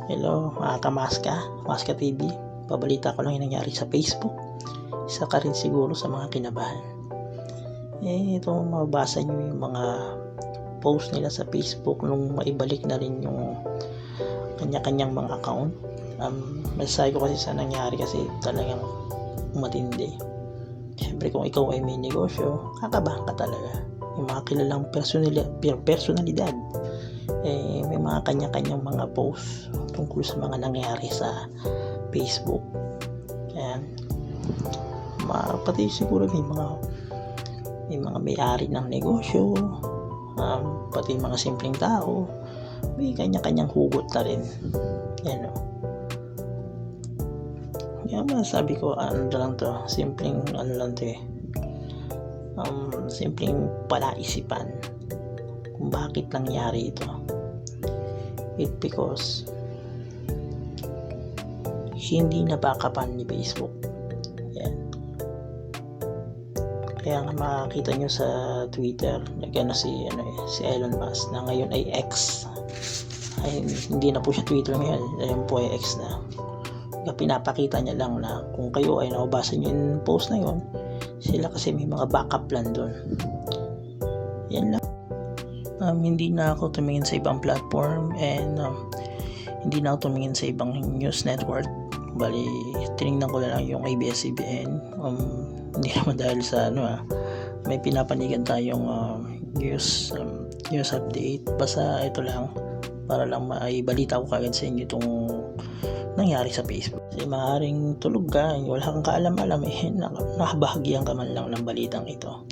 Hello mga kamaska, Maska TV. Pabalita ko lang yung nangyari sa Facebook. Isa ka rin siguro sa mga kinabahan. Ito mababasa nyo yung mga post nila sa Facebook nung maibalik na rin yung kanya-kanyang mga account. Masasabi ko kasi sa nangyari kasi talagang matindi. Siyempre kung ikaw ay may negosyo, kakabahan ka talaga. Yung mga kilalang personalidad may mga kanya-kanyang mga post tungkol sa mga nangyari sa Facebook. Ayan. Pati siguro may mga may-ari ng negosyo, pati mga simpleng tao, may kanya-kanyang hugot na rin. Yan o. Kaya masasabi ko, simpleng simpleng palaisipan kung bakit nangyari ito. Because hindi napakapan ni Facebook. Yan. Kaya nga makikita nyo sa Twitter si Elon Musk na ngayon ay X. Hindi na po siya Twitter ngayon, ayun po ay X na. Kaya pinapakita niya lang na kung kayo ay nakabasa nyo yung post na yun, sila kasi may mga backup plan doon. Yan lang. Hindi na ako tumingin sa ibang platform and hindi na ako tumingin sa ibang news network. Bali, tinignan ko na lang yung ABS-CBN. Hindi naman dahil sa may pinapanigan tayong news update. Basta ito lang para lang maibalita ko kagad sa inyo itong nangyari sa Facebook. Kasi maaaring tulog ka, wala kang kaalam-alam, nakabahagyan ka man lang ng balitang ito.